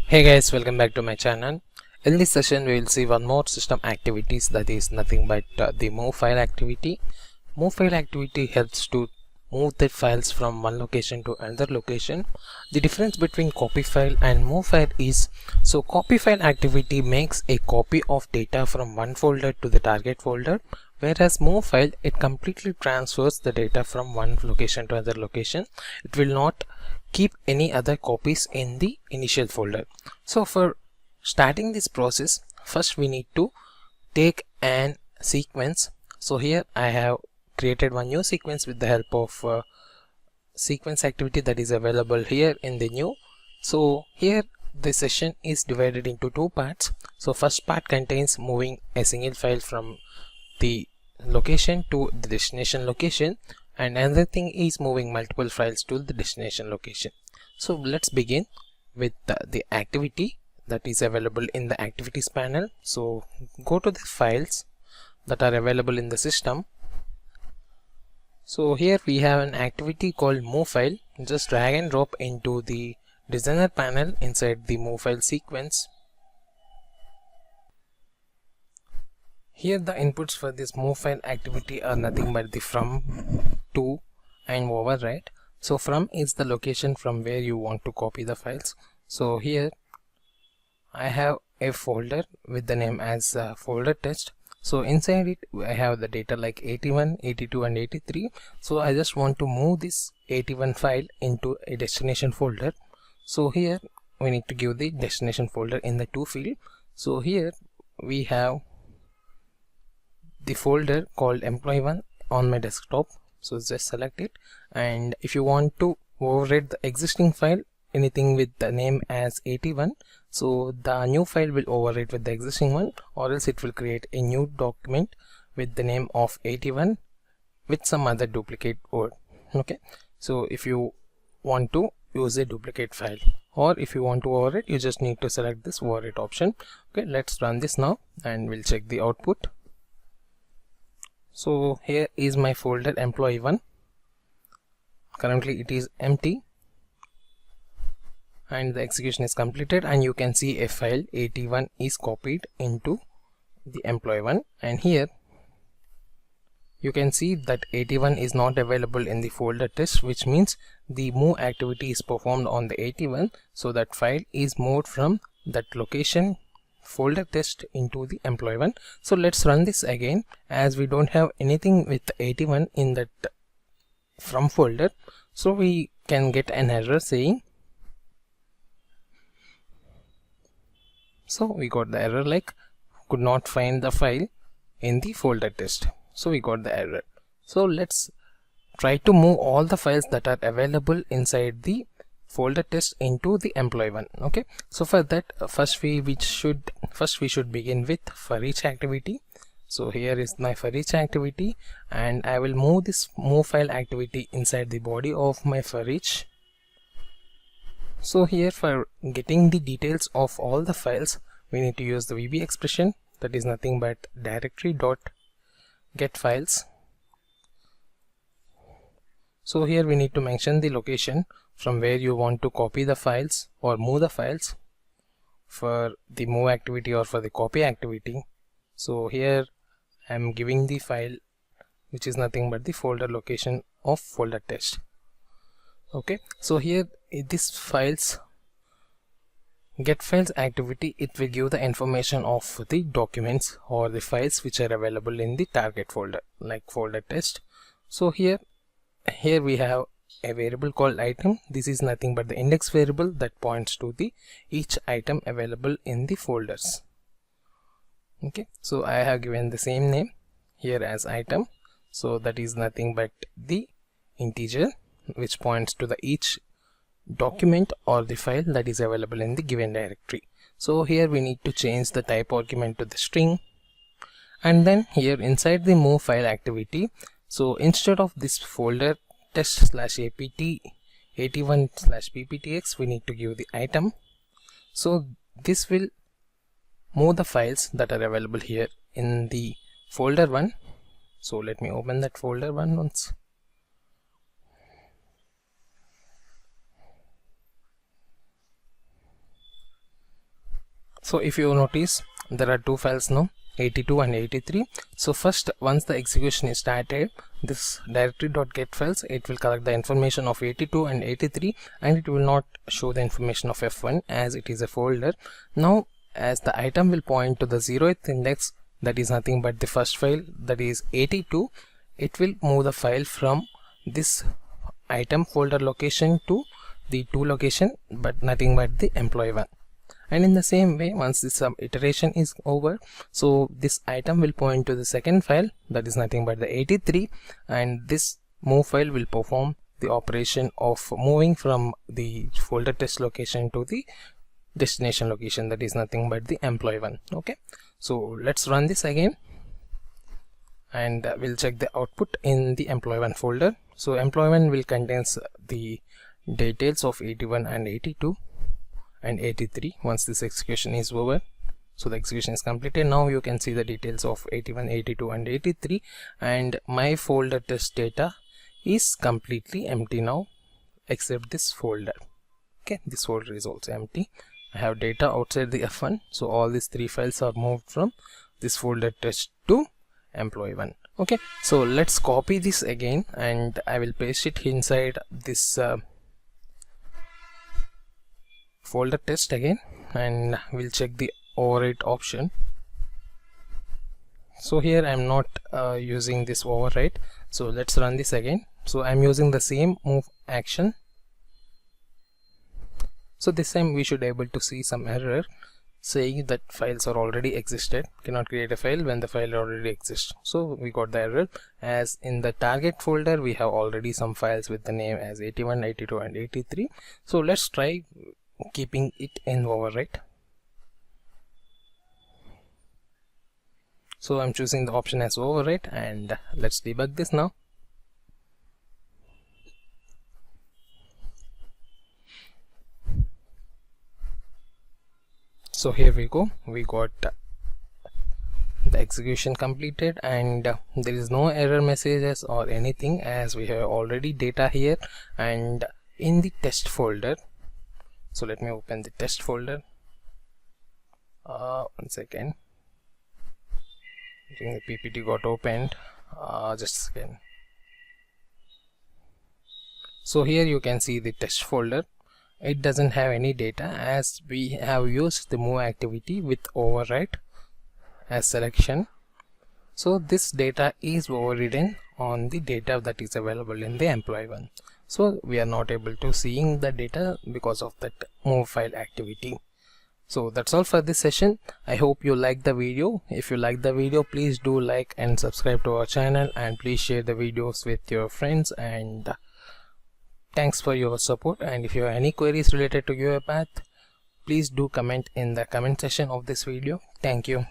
Hey guys, welcome back to my channel. In this session we will see one more system activities, that is nothing but the move file activity. Move file activity helps to move the files from one location to another location. The difference between copy file and move file is, so copy file activity makes a copy of data from one folder to the target folder, whereas move file, it completely transfers the data from one location to another location. It will not keep any other copies in the initial folder. So for starting this process, first we need to take an sequence. So here I have created one new sequence with the help of sequence activity that is available here in the new. So here the session is divided into two parts. So first part contains moving a single file from the location to the destination location, and another thing is moving multiple files to the destination location. So let's begin with the activity that is available in the activities panel. So go to the files that are available in the system. So here we have an activity called move file. Just drag and drop into the designer panel inside the move file sequence. Here the inputs for this move file activity are nothing but the from, to and overwrite. So from is the location from where you want to copy the files. So here I have a folder with the name as folder test. So inside it I have the data like 81, 82 and 83. So I just want to move this 81 file into a destination folder. So here we need to give the destination folder in the to field. So here we have the folder called employee1 on my desktop. So just select it, and if you want to overwrite the existing file, anything with the name as 81, so the new file will overwrite with the existing one, or else it will create a new document with the name of 81 with some other duplicate word. Okay, so if you want to use a duplicate file, or if you want to overwrite, you just need to select this overwrite option. Okay, let's run this now and we'll check the output. So here is my folder employee1. Currently it is empty and the execution is completed, and you can see a file 81 is copied into the employee1, and here you can see that 81 is not available in the folder test, which means the move activity is performed on the 81, so that file is moved from that location folder test into the employee1. So let's run this again, as we don't have anything with 81 in that from folder, so we can get an error saying, so we got the error like could not find the file in the folder test. So we got the error. So let's try to move all the files that are available inside the folder test into the employee1. Okay, so for that first we should begin with for each activity. So here is my for each activity, and I will move this move file activity inside the body of my for each. So here for getting the details of all the files, we need to use the VB expression, that is nothing but directory.getfiles. So here we need to mention the location from where you want to copy the files or move the files for the move activity or for the copy activity. So here I am giving the file which is nothing but the folder location of folder test. Okay, so here this files get files activity, it will give the information of the documents or the files which are available in the target folder like folder test. So here we have a variable called item. This is nothing but the index variable that points to the each item available in the folders. Okay, so I have given the same name here as item, so that is nothing but the integer which points to the each document or the file that is available in the given directory. So here we need to change the type argument to the string, and then here inside the move file activity, so instead of this folder test/apt 81/pptx, we need to give the item. So this will move the files that are available here in the folder 1. So let me open that folder 1 once. So if you notice, there are two files now, 82 and 83. So first, once the execution is started, this directory.getfiles, it will collect the information of 82 and 83, and it will not show the information of F1 as it is a folder. Now as the item will point to the 0th index, that is nothing but the first file, that is 82, it will move the file from this item folder location to the 2 location, but nothing but the employee 1. And in the same way, once this iteration is over, so this item will point to the second file, that is nothing but the 83, and this move file will perform the operation of moving from the folder test location to the destination location, that is nothing but the employee 1. Okay, so let's run this again, and we'll check the output in the employee 1 folder. So employee 1 will contains the details of 81 and 82 and 83. Once this execution is over, so the execution is completed, now you can see the details of 81, 82 and 83, and my folder test data is completely empty now except this folder. Okay, this folder is also empty. I have data outside the F1, so all these 3 files are moved from this folder test to employee 1. Okay, so let's copy this again, and I will paste it inside this folder test again, and we'll check the overwrite option. So here I'm not using this overwrite, so let's run this again. So I'm using the same move action. So this time we should able to see some error saying that files are already existed, cannot create a file when the file already exists. So we got the error, as in the target folder we have already some files with the name as 81, 82 and 83. So let's try keeping it in overwrite. So I'm choosing the option as overwrite, and let's debug this now. So here we go, we got the execution completed, and there is no error messages or anything, as we have already data here and in the test folder. So let me open the test folder. One second, I think the PPT got opened. Just a second. So here you can see the test folder. It doesn't have any data, as we have used the move activity with overwrite as selection. So this data is overridden on the data that is available in the employee 1. So we are not able to seeing the data because of that move file activity. So that's all for this session. I hope you like the video. If you like the video, please do like and subscribe to our channel, and please share the videos with your friends, and thanks for your support. And if you have any queries related to UiPath, please do comment in the comment section of this video. Thank you.